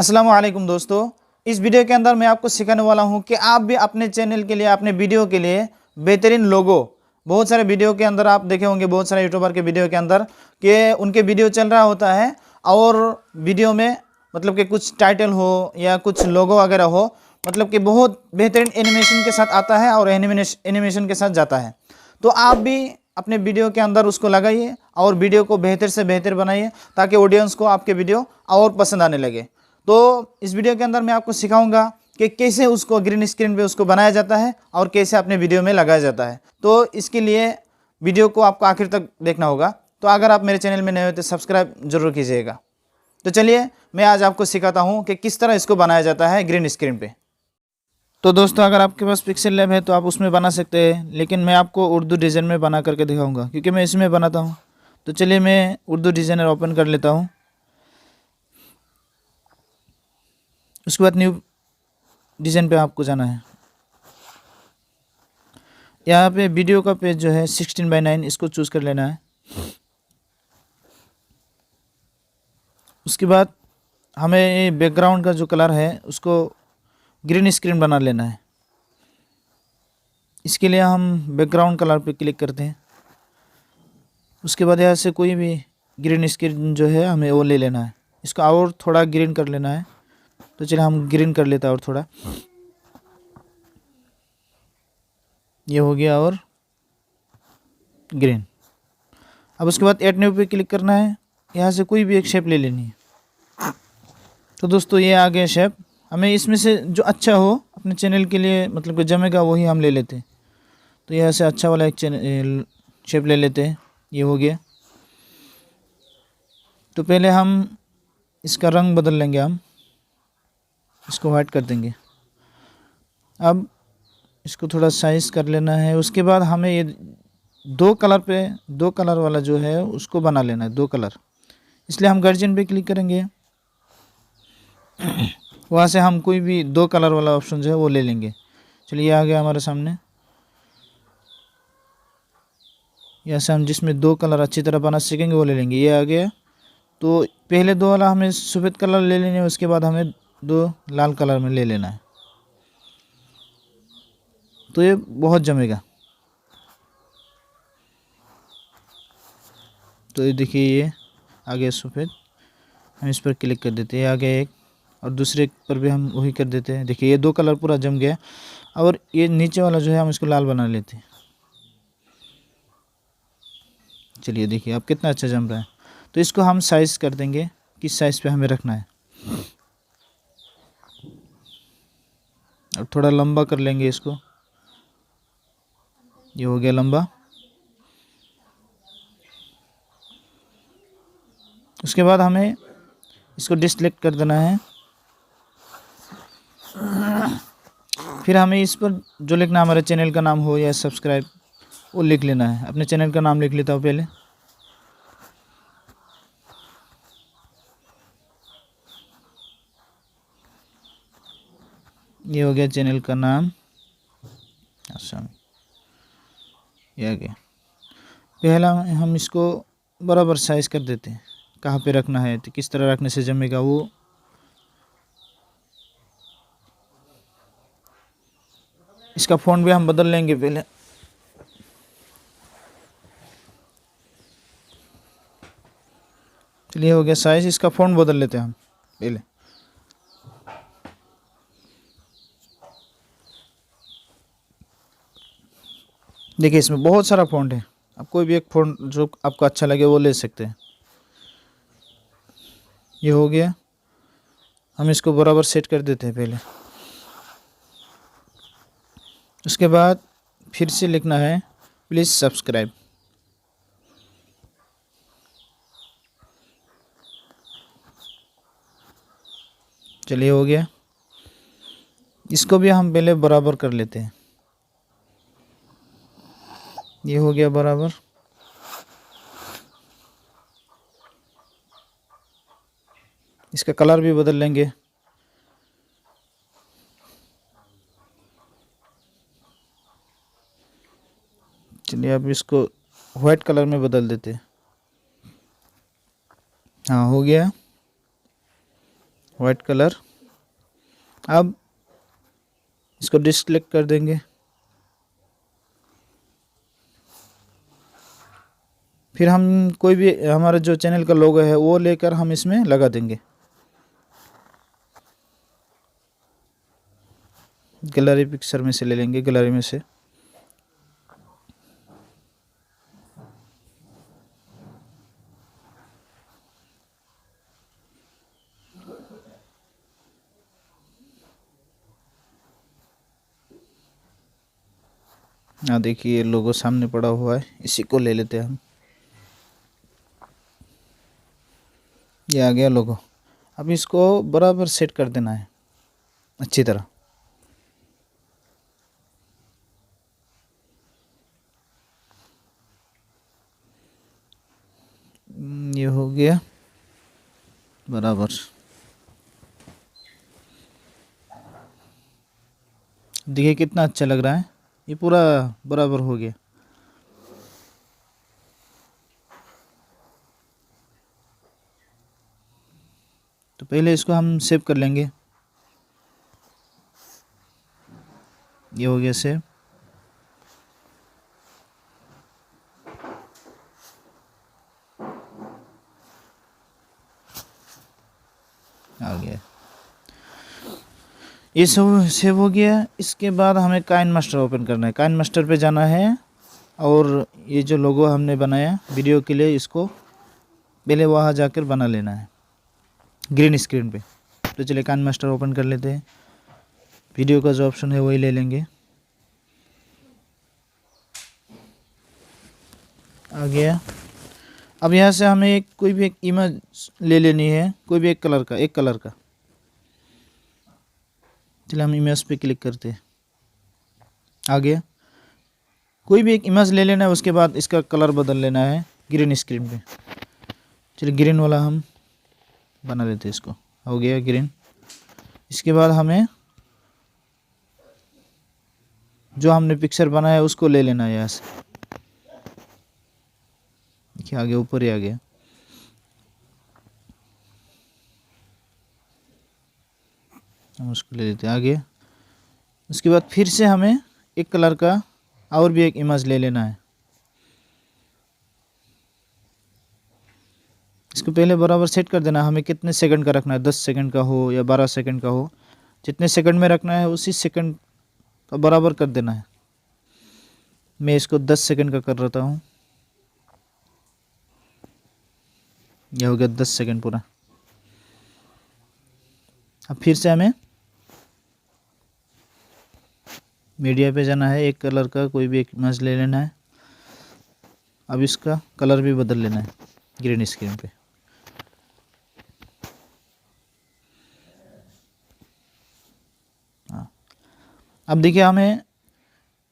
अस्सलाम वालेकुम दोस्तों। इस वीडियो के अंदर मैं आपको सिखाने वाला हूं कि आप भी अपने चैनल के लिए, अपने वीडियो के लिए बेहतरीन लोगो। बहुत सारे वीडियो के अंदर आप देखे होंगे, बहुत सारे यूट्यूबर के वीडियो के अंदर कि उनके वीडियो चल रहा होता है और वीडियो में मतलब कि कुछ टाइटल हो या कुछ लोगो वगैरह हो, मतलब कि बहुत बेहतरीन एनिमेशन के साथ आता है और एनिमेशन के साथ जाता है। तो आप भी अपने वीडियो के अंदर उसको लगाइए और वीडियो को बेहतर से बेहतर बनाइए ताकि ऑडियंस को आपके वीडियो और पसंद आने लगे। तो इस वीडियो के अंदर मैं आपको सिखाऊंगा कि कैसे उसको ग्रीन स्क्रीन पे उसको बनाया जाता है और कैसे अपने वीडियो में लगाया जाता है। तो इसके लिए वीडियो को आपको आखिर तक देखना होगा। तो अगर आप मेरे चैनल में नए हो तो सब्सक्राइब जरूर कीजिएगा। तो चलिए मैं आज आपको सिखाता हूँ कि किस तरह इसको बनाया जाता है ग्रीन स्क्रीन पे। तो दोस्तों, अगर आपके पास पिक्सेल लैब है तो आप उसमें बना सकते हैं, लेकिन मैं आपको उर्दू डिज़ाइन में बना करके दिखाऊंगा क्योंकि मैं इसमें बनाता हूँ। तो चलिए मैं उर्दू डिज़ाइनर ओपन कर लेता हूँ। उसके बाद न्यू डिज़ाइन पे आपको जाना है। यहाँ पे वीडियो का पेज जो है 16:9 इसको चूज़ कर लेना है। उसके बाद हमें ये बैकग्राउंड का जो कलर है उसको ग्रीन स्क्रीन बना लेना है। इसके लिए हम बैकग्राउंड कलर पे क्लिक करते हैं। उसके बाद यहाँ से कोई भी ग्रीन स्क्रीन जो है हमें वो ले लेना है। इसको और थोड़ा ग्रीन कर लेना है। तो चलिए हम ग्रीन कर लेते हैं और थोड़ा, ये हो गया और ग्रीन। अब उसके बाद ऐड न्यू पे क्लिक करना है। यहाँ से कोई भी एक शेप ले लेनी है। तो दोस्तों ये आ गया शेप। हमें इसमें से जो अच्छा हो अपने चैनल के लिए, मतलब कि जमेगा, वही हम ले लेते हैं। तो यहाँ से अच्छा वाला एक शेप ले लेते हैं। ये हो गया। तो पहले हम इसका रंग बदल लेंगे, हम इसको वाइट कर देंगे। अब इसको थोड़ा साइज कर लेना है। उसके बाद हमें ये दो कलर वाला जो है उसको बना लेना है, दो कलर। इसलिए हम गार्जियन पे क्लिक करेंगे। वहाँ से हम कोई भी दो कलर वाला ऑप्शन जो है वो ले लेंगे। चलिए आ गया हमारे सामने। यहाँ से हम जिसमें दो कलर अच्छी तरह बना सकेंगे वो ले लेंगे। ये आ गया। तो पहले दो वाला हमें सफ़ेद कलर ले लेना है, उसके बाद हमें दो लाल कलर में ले लेना है। तो ये बहुत जमेगा। तो ये देखिए ये आ गया सफ़ेद। हम इस पर क्लिक कर देते हैं, आ गया एक, और दूसरे पर भी हम वही कर देते हैं। देखिए ये दो कलर पूरा जम गया। और ये नीचे वाला जो है हम इसको लाल बना लेते हैं। चलिए देखिए अब कितना अच्छा जम रहा है। तो इसको हम साइज़ कर देंगे, किस साइज़ पे हमें रखना है। अब थोड़ा लंबा कर लेंगे इसको। ये हो गया लंबा। उसके बाद हमें इसको डिसेलेक्ट कर देना है। फिर हमें इस पर जो लिखना, हमारे चैनल का नाम हो या सब्सक्राइब, वो लिख लेना है। अपने चैनल का नाम लिख लेता हूँ पहले। ये हो गया चैनल का नाम। अच्छा, ये आ गया। पहला हम इसको बराबर साइज कर देते हैं। कहाँ पे रखना है, तो किस तरह रखने से जमेगा वो। इसका फ़ॉन्ट भी हम बदल लेंगे पहले। चलिए हो गया साइज। इसका फ़ॉन्ट बदल लेते हैं हम पहले। देखिए इसमें बहुत सारा फ़ॉन्ट है। आप कोई भी एक फ़ॉन्ट जो आपको अच्छा लगे वो ले सकते हैं। ये हो गया। हम इसको बराबर सेट कर देते हैं पहले। उसके बाद फिर से लिखना है प्लीज़ सब्सक्राइब। चलिए हो गया। इसको भी हम पहले बराबर कर लेते हैं। ये हो गया बराबर। इसका कलर भी बदल लेंगे। चलिए अब इसको वाइट कलर में बदल देते हैं। हाँ हो गया। White colour. अब इसको डिसलेक्ट कर देंगे। फिर हम कोई भी हमारा जो चैनल का लोगो है वो लेकर हम इसमें लगा देंगे। गैलरी पिक्चर में से ले लेंगे, गैलरी में से। देखिए ये लोगो सामने पड़ा हुआ है, इसी को ले लेते हैं हम। ये आ गया लोगो। अब इसको बराबर सेट कर देना है अच्छी तरह। ये हो गया बराबर। देखिए कितना अच्छा लग रहा है, ये पूरा बराबर हो गया। तो पहले इसको हम सेव कर लेंगे। ये हो गया सेव। आ गया, ये सब सेव हो गया। इसके बाद हमें काइन मास्टर ओपन करना है। काइन मास्टर पे जाना है और ये जो लोगो हमने बनाया वीडियो के लिए, इसको पहले वहाँ जाकर बना लेना है ग्रीन स्क्रीन पे। तो चलिए काइन मास्टर ओपन कर लेते हैं। वीडियो का जो ऑप्शन है वही ले लेंगे। आ गया। अब यहाँ से हमें कोई भी एक इमेज ले लेनी है, कोई भी एक कलर का। चलिए हम इमेज पे क्लिक करते हैं। आ गया। कोई भी एक इमेज ले लेना है, उसके बाद इसका कलर बदल लेना है ग्रीन स्क्रीन पे। चलिए ग्रीन वाला हम बना लेते हैं इसको। हो गया ग्रीन। इसके बाद हमें जो हमने पिक्चर बनाया है उसको ले लेना है यहाँ से। देखिए आगे ऊपर ही आ गया। हम उसको ले लेते हैं। आगे उसके बाद फिर से हमें एक कलर का और भी एक इमेज ले लेना है। इसको पहले बराबर सेट कर देना। हमें कितने सेकंड का रखना है, 10 सेकंड का हो या 12 सेकंड का हो, जितने सेकंड में रखना है उसी सेकंड का बराबर कर देना है। मैं इसको 10 सेकंड का कर रहा हूँ। यह हो गया 10 सेकंड पूरा। अब फिर से हमें मीडिया पे जाना है, एक कलर का कोई भी एक इमेज ले लेना है। अब इसका कलर भी बदल लेना है ग्रीन स्क्रीन पे। हाँ, अब देखिए हमें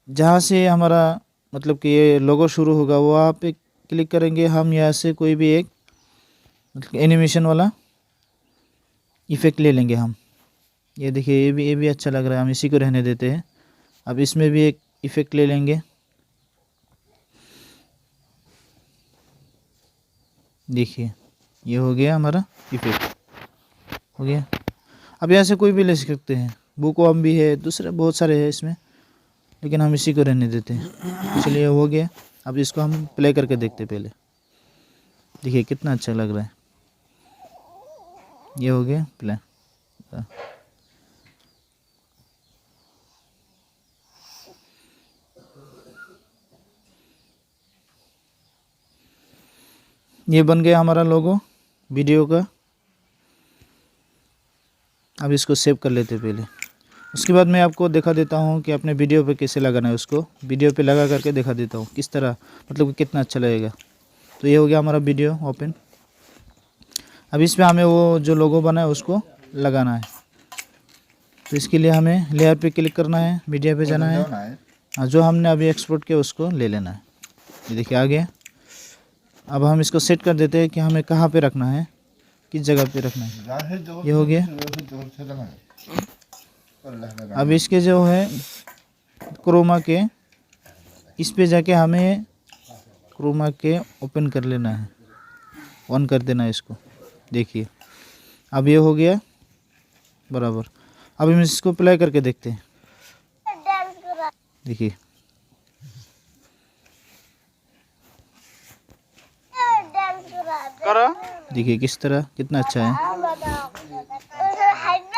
जहाँ से हमारा मतलब कि ये लोगो शुरू होगा वहाँ पे क्लिक करेंगे हम। यहाँ से कोई भी एक मतलब एनिमेशन वाला इफ़ेक्ट ले लेंगे हम। ये देखिए ये भी अच्छा लग रहा है, हम इसी को रहने देते हैं। अब इसमें भी एक इफ़ेक्ट ले लेंगे। देखिए ये हो गया हमारा इफ़ेक्ट हो गया। अब यहाँ से कोई भी ले सकते हैं, बुक वाम भी है, दूसरे बहुत सारे हैं इसमें, लेकिन हम इसी को रहने देते हैं। चलिए हो गया। अब इसको हम प्ले करके देखते हैं पहले। देखिए कितना अच्छा लग रहा है। ये हो गया प्ले। ये बन गया हमारा लोगो वीडियो का। अब इसको सेव कर लेते हैं पहले। उसके बाद मैं आपको दिखा देता हूँ कि अपने वीडियो पे कैसे लगाना है। उसको वीडियो पे लगा करके दिखा देता हूँ किस तरह, मतलब कि कितना अच्छा लगेगा। तो ये हो गया हमारा वीडियो ओपन। अब इस पे हमें वो जो लोगो बना है उसको लगाना है। तो इसके लिए हमें लेयर पे क्लिक करना है, मीडिया पे जाना है, जो हमने अभी एक्सपोर्ट किया उसको ले लेना है। ये देखिए आ गया। अब हम इसको सेट कर देते हैं कि हमें कहाँ पे रखना है, किस जगह पे रखना है। ये हो गया। अब इसके जो है क्रोमा के इस पे जाके हमें क्रोमा के ओपन कर लेना है, ऑन कर देना है इसको। देखिए अब ये हो गया। बराबर। अब हम इसको प्ले करके देखते हैं। देखिए देखिए किस तरह, कितना अच्छा है।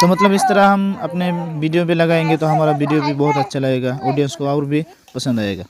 तो मतलब इस तरह हम अपने वीडियो पे लगाएंगे तो हमारा वीडियो भी बहुत अच्छा लगेगा, ऑडियंस को और भी पसंद आएगा।